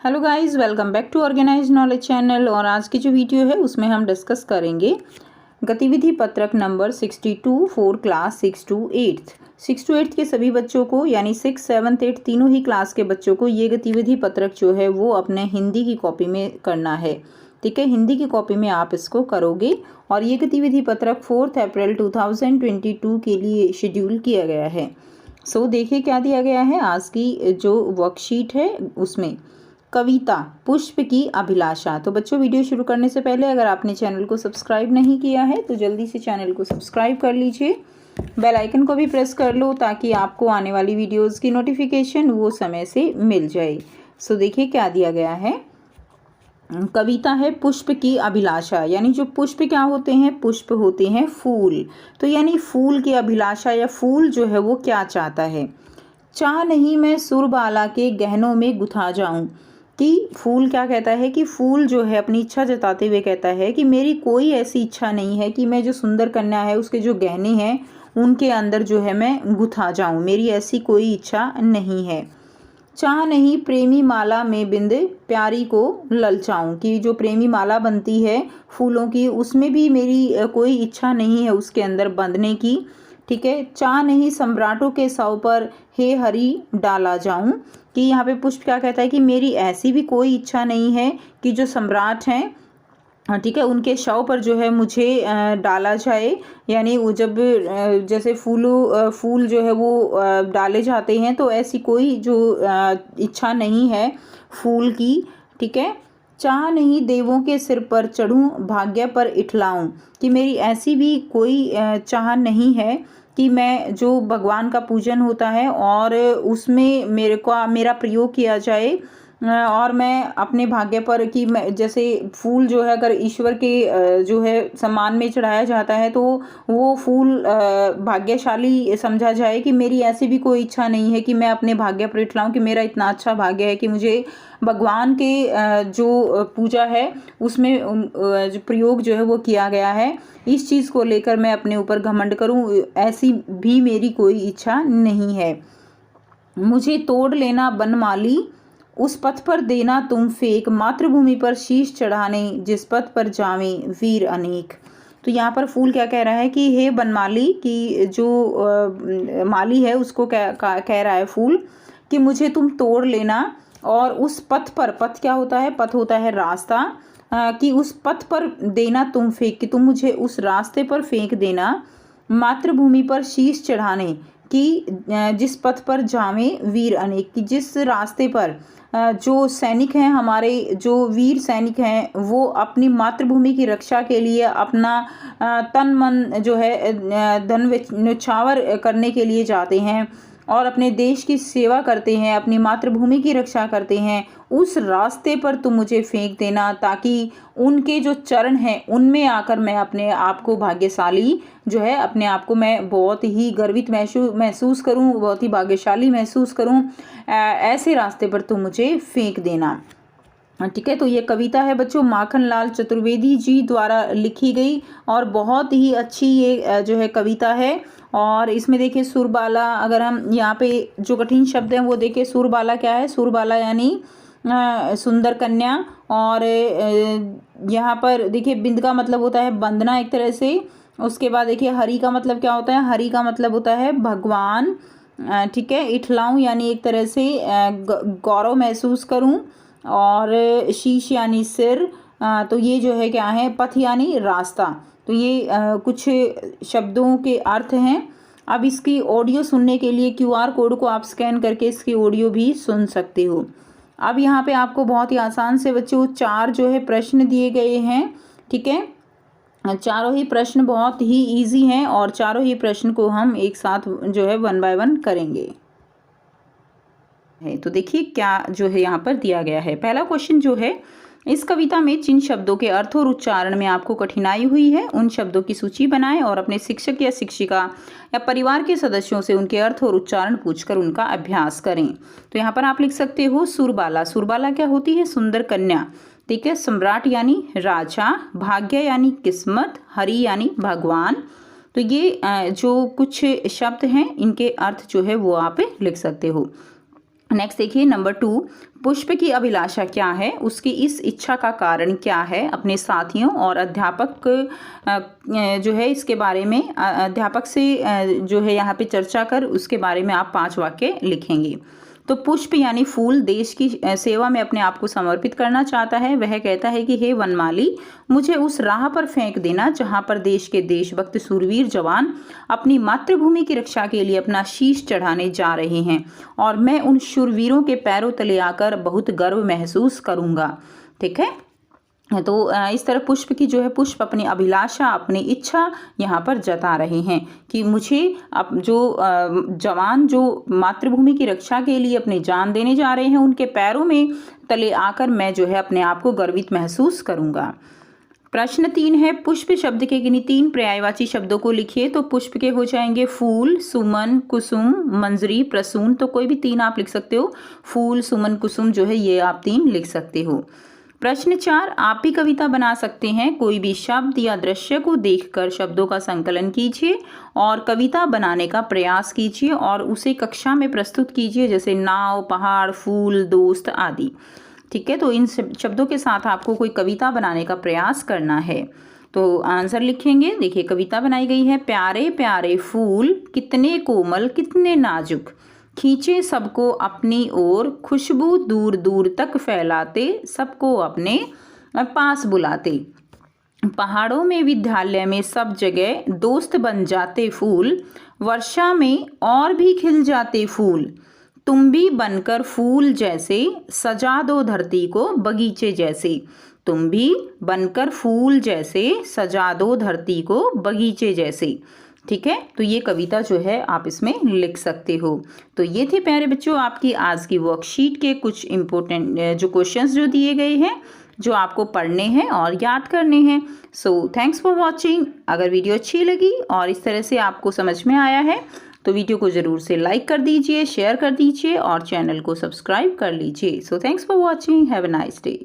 Hello guys, welcome back to organize knowledge channel. और आज की जो वीडियो है उसमें हम डिस्कस करेंगे गतिविधि पत्रक number 62 for class 6 to 8। 6 to 8 के सभी बच्चों को यानी 6, 7, 8 तीनों ही क्लास के बच्चों को ये गतिविधि पत्रक जो है वो अपने हिंदी की कॉपी में करना है। ठीक है, हिंदी की कॉपी में आप इसको करोगे। और ये गतिविधि पत्रक 4 अप्रैल 2022 के लिए शेड्यूल किया गया है। सो देखिए क्या दिया गया है। आज की जो वर्कशीट है उसमें कविता पुष्प की अभिलाषा। तो बच्चों, वीडियो शुरू करने से पहले अगर आपने चैनल को सब्सक्राइब नहीं किया है तो जल्दी से चैनल को सब्सक्राइब कर लीजिए, बेल आइकन को भी प्रेस कर लो ताकि आपको आने वाली वीडियोस की नोटिफिकेशन वो समय से मिल जाए। सो देखिए क्या दिया गया है। कविता है पुष्प की अभिलाषा, यानी जो पुष्प क्या होते हैं, पुष्प होते हैं फूल। तो यानी फूल की अभिलाषा या फूल जो है वो क्या चाहता है। चाह नहीं मैं सुरबाला के गहनों में गुथा जाऊं। कि फूल क्या कहता है कि फूल जो है अपनी इच्छा जताते हुए कहता है कि मेरी कोई ऐसी इच्छा नहीं है कि मैं जो सुंदर कन्या है उसके जो गहने हैं उनके अंदर जो है मैं गुथा जाऊं, मेरी ऐसी कोई इच्छा नहीं है। चाह नहीं प्रेमी माला में बिंद प्यारी को ललचाऊं। कि जो प्रेमी माला बनती है फूलों की उसमें भी मेरी कोई इच्छा नहीं है उसके अंदर बंधने की। ठीक है, चाह नहीं सम्राटों के सौ पर हे हरि डाला जाऊं। कि यहाँ पे पुष्प क्या कहता है कि मेरी ऐसी भी कोई इच्छा नहीं है कि जो सम्राट हैं, ठीक है, उनके शव पर जो है मुझे डाला जाए। यानी वो जब जैसे फूल जो है वो डाले जाते हैं तो ऐसी कोई जो इच्छा नहीं है फूल की। ठीक है, चाह नहीं देवों के सिर पर चढ़ूं भाग्य पर इठलाऊं। कि मेरी ऐसी भी कोई चाह नहीं है कि मैं जो भगवान का पूजन होता है और उसमें मेरा प्रयोग किया जाए और मैं अपने भाग्य पर कि मैं जैसे फूल जो है अगर ईश्वर के जो है सम्मान में चढ़ाया जाता है तो वो फूल भाग्यशाली समझा जाए। कि मेरी ऐसी भी कोई इच्छा नहीं है कि मैं अपने भाग्य पर इठलाऊं कि मेरा इतना अच्छा भाग्य है कि मुझे भगवान के जो पूजा है उसमें जो प्रयोग जो है वो किया गया है, इस चीज़ को लेकर मैं अपने ऊपर घमंड करूं, ऐसी भी मेरी कोई इच्छा नहीं है। मुझे तोड़ लेना बनमाली उस पथ पर देना तुम फेंक, मातृभूमि पर शीश चढ़ाने जिस पथ पर जावे वीर अनेक। तो यहाँ पर फूल क्या कह रहा है कि हे बनमाली, की जो माली है उसको कह रहा है फूल कि मुझे तुम तोड़ लेना और उस पथ पर, पथ क्या होता है, पथ होता है रास्ता, कि उस पथ पर देना तुम फेंक, कि तुम मुझे उस रास्ते पर फेंक देना, मातृभूमि पर शीश चढ़ाने कि जिस पथ पर जावे वीर अनेक। कि जिस रास्ते पर जो सैनिक हैं, हमारे जो वीर सैनिक हैं वो अपनी मातृभूमि की रक्षा के लिए अपना तन मन जो है धन न्यौछावर करने के लिए जाते हैं और अपने देश की सेवा करते हैं, अपनी मातृभूमि की रक्षा करते हैं, उस रास्ते पर तुम मुझे फेंक देना ताकि उनके जो चरण हैं उनमें आकर मैं अपने आप को भाग्यशाली जो है, अपने आप को मैं बहुत ही गर्वित महसूस करूं, बहुत ही भाग्यशाली महसूस करूं, ऐसे रास्ते पर तुम मुझे फेंक देना। ठीक है, तो ये कविता है बच्चों माखनलाल चतुर्वेदी जी द्वारा लिखी गई और बहुत ही अच्छी ये जो है कविता है। और इसमें देखिए सुरबाला, अगर हम यहाँ पे जो कठिन शब्द हैं वो देखिए, सुरबाला क्या है, सुरबाला यानी सुंदर कन्या। और यहाँ पर देखिए बिंद का मतलब होता है बंधना एक तरह से। उसके बाद देखिए हरि का मतलब क्या होता है, हरि का मतलब होता है भगवान। ठीक है, इठलाऊं यानी एक तरह से गौरव महसूस करूं। और शीश यानी सिर। तो ये जो है क्या है, पथ यानी रास्ता। तो ये कुछ शब्दों के अर्थ हैं। अब इसकी ऑडियो सुनने के लिए QR कोड को आप स्कैन करके इसकी ऑडियो भी सुन सकते हो। अब यहाँ पे आपको बहुत ही आसान से बच्चों 4 जो है प्रश्न दिए गए हैं। ठीक है, चारों ही प्रश्न बहुत ही इजी हैं और चारों ही प्रश्न को हम एक साथ जो है 1 by 1 करेंगे। तो देखिए क्या जो है यहाँ पर दिया गया है। पहला क्वेश्चन जो है, इस कविता में जिन शब्दों के अर्थ और उच्चारण में आपको कठिनाई हुई है उन शब्दों की सूची बनाएं और अपने शिक्षक या शिक्षिका या परिवार के सदस्यों से उनके अर्थ और उच्चारण पूछकर उनका अभ्यास करें। तो यहाँ पर आप लिख सकते हो सुरबाला। सुरबाला क्या होती है, सुंदर कन्या। ठीक है, सम्राट यानी राजा, भाग्य यानी किस्मत, हरि यानी भगवान। तो ये जो कुछ शब्द हैं इनके अर्थ जो है वो आप लिख सकते हो। नेक्स्ट देखिए नंबर 2, पुष्प की अभिलाषा क्या है, उसकी इस इच्छा का कारण क्या है। अपने साथियों और अध्यापक जो है इसके बारे में अध्यापक से जो है यहाँ पे चर्चा कर उसके बारे में आप 5 वाक्य लिखेंगे। तो पुष्प यानी फूल देश की सेवा में अपने आप को समर्पित करना चाहता है। वह कहता है कि हे वनमाली, मुझे उस राह पर फेंक देना जहां पर देश के देशभक्त सूरवीर जवान अपनी मातृभूमि की रक्षा के लिए अपना शीश चढ़ाने जा रहे हैं, और मैं उन शूरवीरों के पैरों तले आकर बहुत गर्व महसूस करूंगा। ठीक है, तो इस तरह पुष्प की जो है पुष्प अपनी अभिलाषा, अपनी इच्छा यहाँ पर जता रहे हैं कि मुझे अब जो जवान जो मातृभूमि की रक्षा के लिए अपनी जान देने जा रहे हैं उनके पैरों में तले आकर मैं जो है अपने आप को गर्वित महसूस करूँगा। प्रश्न 3 है, पुष्प शब्द के किन्हीं 3 पर्यायवाची शब्दों को लिखिए। तो पुष्प के हो जाएंगे फूल, सुमन, कुसुम, मंजरी, प्रसून। तो कोई भी 3 आप लिख सकते हो, फूल, सुमन, कुसुम जो है ये आप 3 लिख सकते हो। प्रश्न 4, आप ही कविता बना सकते हैं। कोई भी शब्द या दृश्य को देखकर शब्दों का संकलन कीजिए और कविता बनाने का प्रयास कीजिए और उसे कक्षा में प्रस्तुत कीजिए, जैसे नाव, पहाड़, फूल, दोस्त आदि। ठीक है, तो इन शब्दों के साथ आपको कोई कविता बनाने का प्रयास करना है। तो आंसर लिखेंगे। देखिए कविता बनाई गई है, प्यारे प्यारे फूल कितने कोमल कितने नाजुक, खींचे सबको अपनी ओर, खुशबू दूर दूर तक फैलाते, सबको अपने पास बुलाते। पहाड़ों में, विद्यालय में, सब जगह दोस्त बन जाते फूल, वर्षा में और भी खिल जाते फूल। तुम भी बनकर फूल जैसे सजा दो धरती को बगीचे जैसे। तुम भी बनकर फूल जैसे सजा दो धरती को बगीचे जैसे। ठीक है, तो ये कविता जो है आप इसमें लिख सकते हो। तो ये थे प्यारे बच्चों आपकी आज की वर्कशीट के कुछ इम्पोर्टेंट जो क्वेश्चंस जो दिए गए हैं जो आपको पढ़ने हैं और याद करने हैं। So thanks for watching. अगर वीडियो अच्छी लगी और इस तरह से आपको समझ में आया है तो वीडियो को ज़रूर से लाइक कर दीजिए, शेयर कर दीजिए और चैनल को सब्सक्राइब कर लीजिए। So thanks for watching, have a nice day.